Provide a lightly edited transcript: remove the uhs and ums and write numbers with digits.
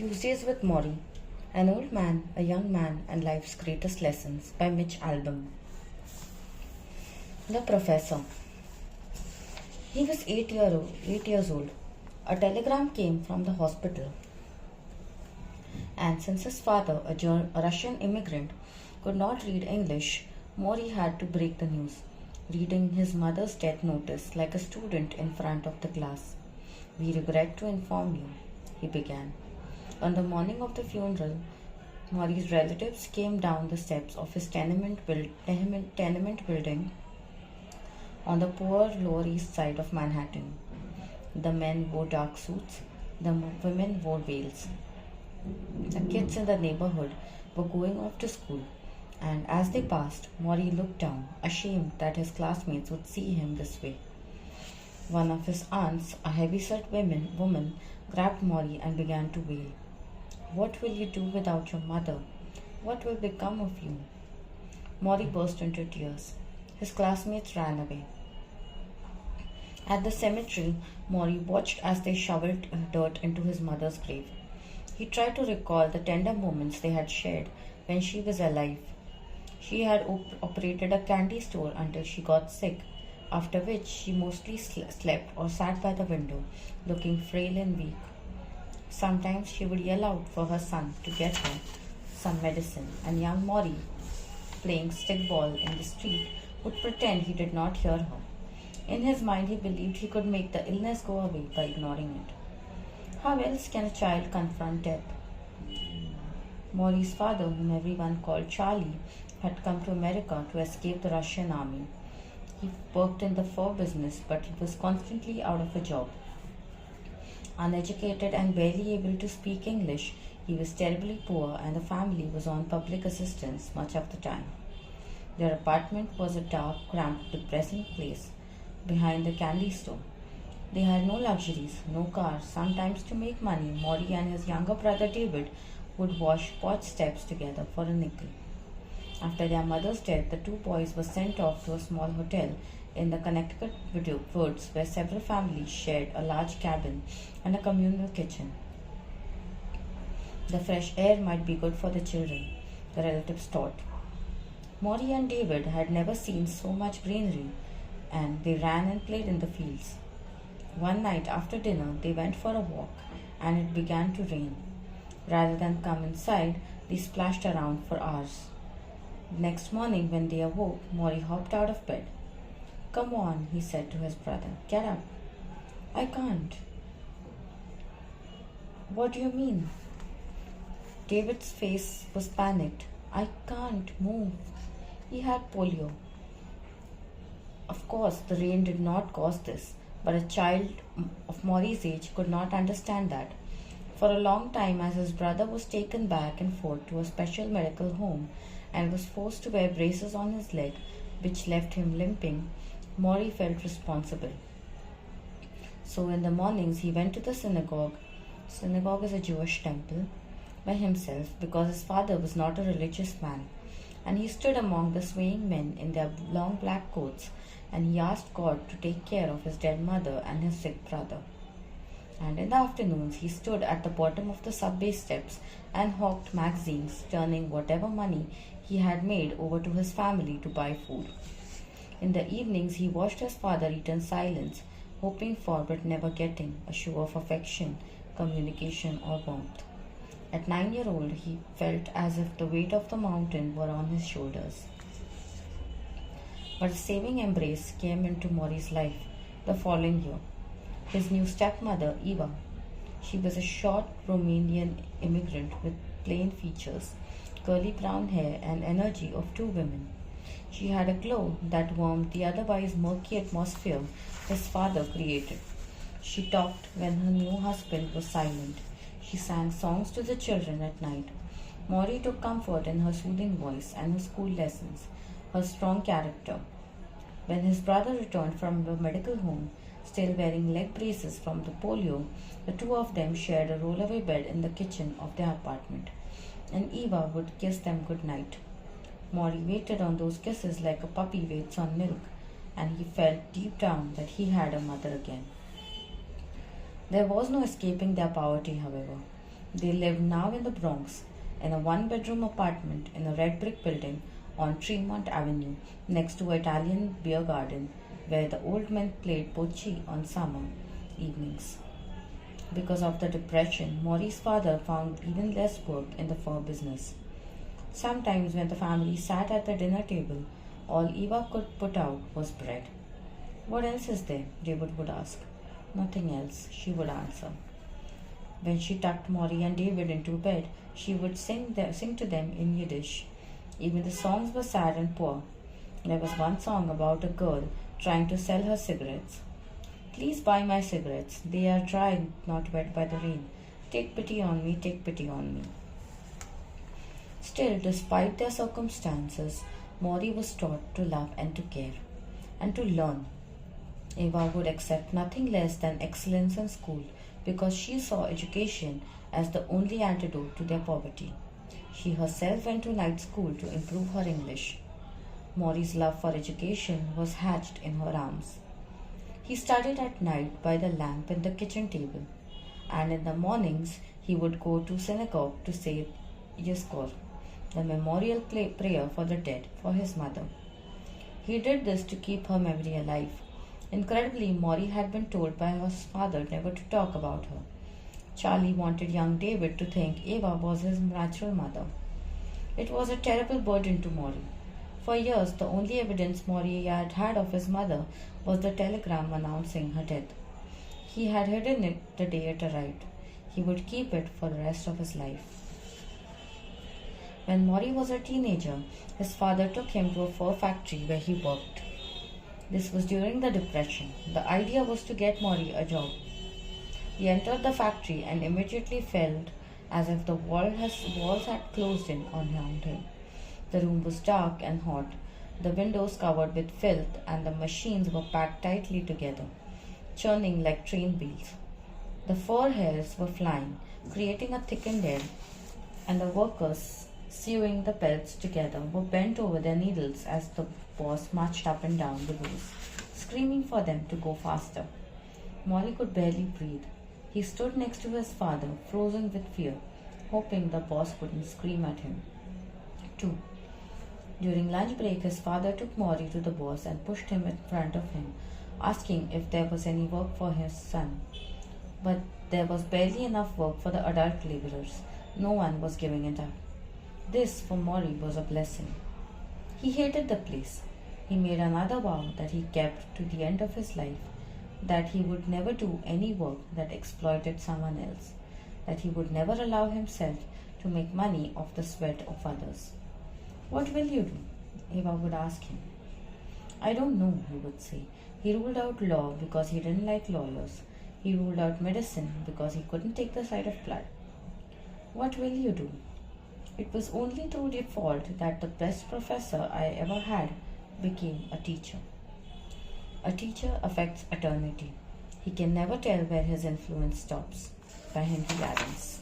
Tuesdays with Morrie, An Old Man, a Young Man, and Life's Greatest Lessons by Mitch Albom. The Professor. He was 8 years old. A telegram came from the hospital. And since his father, a Russian immigrant, could not read English, Morrie had to break the news, reading his mother's death notice like a student in front of the class. "We regret to inform you," he began. On the morning of the funeral, Morrie's relatives came down the steps of his tenement building on the poor Lower East Side of Manhattan. The men wore dark suits, the women wore veils. The kids in the neighborhood were going off to school, and as they passed, Morrie looked down, ashamed that his classmates would see him this way. One of his aunts, a heavy-set woman, grabbed Morrie and began to wail. "What will you do without your mother? What will become of you?" Morrie burst into tears. His classmates ran away. At the cemetery, Morrie watched as they shoveled dirt into his mother's grave. He tried to recall the tender moments they had shared when she was alive. She had operated a candy store until she got sick, after which she mostly slept or sat by the window, looking frail and weak. Sometimes she would yell out for her son to get her some medicine, and young Morrie, playing stickball in the street, would pretend he did not hear her. In his mind, he believed he could make the illness go away by ignoring it. How else can a child confront death? Morrie's father, whom everyone called Charlie, had come to America to escape the Russian army. He worked in the fur business, but he was constantly out of a job. Uneducated and barely able to speak English, he was terribly poor, and the family was on public assistance much of the time. Their apartment was a dark, cramped, depressing place behind the candy store. They had no luxuries, no cars. Sometimes, to make money, Morrie and his younger brother David would wash porch steps together for a nickel. After their mother's death, the two boys were sent off to a small hotel in the Connecticut woods where several families shared a large cabin and a communal kitchen. The fresh air might be good for the children, the relatives thought. Morrie and David had never seen so much greenery, and they ran and played in the fields. One night after dinner, they went for a walk, and it began to rain. Rather than come inside, they splashed around for hours. Next morning, when they awoke, Morrie hopped out of bed. "Come on," he said to his brother. "Get up." "I can't." "What do you mean?" David's face was panicked. "I can't move." He had polio. Of course, the rain did not cause this, but a child of Morrie's age could not understand that. For a long time, as his brother was taken back and forth to a special medical home and was forced to wear braces on his leg, which left him limping, Morrie felt responsible. So in the mornings he went to the synagogue. Synagogue is a Jewish temple, by himself because his father was not a religious man, and he stood among the swaying men in their long black coats, and he asked God to take care of his dead mother and his sick brother. And in the afternoons he stood at the bottom of the subway steps and hawked magazines, turning whatever money he had made over to his family to buy food. In the evenings he watched his father eat in silence, hoping for but never getting a show of affection, communication, or warmth. At 9-year-old, he felt as if the weight of the mountain were on his shoulders. But a saving embrace came into Morrie's life the following year. His new stepmother, Eva. She was a short Romanian immigrant with plain features, curly brown hair, and energy of two women. She had a glow that warmed the otherwise murky atmosphere his father created. She talked when her new husband was silent. She sang songs to the children at night. Morrie took comfort in her soothing voice and her school lessons, her strong character. When his brother returned from the medical home, still wearing leg braces from the polio, the two of them shared a rollaway bed in the kitchen of their apartment, and Eva would kiss them good night. Morrie waited on those kisses like a puppy waits on milk, and he felt deep down that he had a mother again. There was no escaping their poverty, however. They lived now in the Bronx, in a one-bedroom apartment in a red brick building on Tremont Avenue, next to an Italian beer garden where the old men played bocce on summer evenings. Because of the depression, Morrie's father found even less work in the fur business. Sometimes, when the family sat at the dinner table, all Eva could put out was bread. What else is there? David would ask. Nothing else, she would answer. When she tucked Morrie and David into bed, she would sing to them in Yiddish. Even the songs were sad and poor. There was one song about a girl trying to sell her cigarettes. Please buy my cigarettes. They are dry, not wet by the rain. Take pity on me, take pity on me. Still, despite their circumstances, Morrie was taught to love and to care, and to learn. Eva would accept nothing less than excellence in school because she saw education as the only antidote to their poverty. She herself went to night school to improve her English. Morrie's love for education was hatched in her arms. He studied at night by the lamp in the kitchen table, and in the mornings he would go to synagogue to say Yizkor, the memorial prayer for the dead, for his mother. He did this to keep her memory alive. Incredibly, Morrie had been told by her father never to talk about her. Charlie wanted young David to think Eva was his natural mother. It was a terrible burden to Morrie. For years, the only evidence Morrie had of his mother was the telegram announcing her death. He had hidden it the day it arrived. He would keep it for the rest of his life. When Morrie was a teenager, his father took him to a fur factory where he worked. This was during the Depression. The idea was to get Morrie a job. He entered the factory and immediately felt as if the walls had closed in around him. The room was dark and hot, the windows covered with filth, and the machines were packed tightly together, churning like train wheels. The fur hairs were flying, creating a thickened air, and the workers sewing the pelts together were bent over their needles as the boss marched up and down the rows, screaming for them to go faster. Morrie could barely breathe. He stood next to his father, frozen with fear, hoping the boss wouldn't scream at him. 2. During lunch break, his father took Morrie to the boss and pushed him in front of him, asking if there was any work for his son. But there was barely enough work for the adult laborers. No one was giving it up. This, for Morrie, was a blessing. He hated the place. He made another vow that he kept to the end of his life, that he would never do any work that exploited someone else, that he would never allow himself to make money off the sweat of others. What will you do? Eva would ask him. I don't know, he would say. He ruled out law because he didn't like lawyers. He ruled out medicine because he couldn't take the sight of blood. What will you do? It was only through default that the best professor I ever had became a teacher. A teacher affects eternity. He can never tell where his influence stops. By Henry Adams.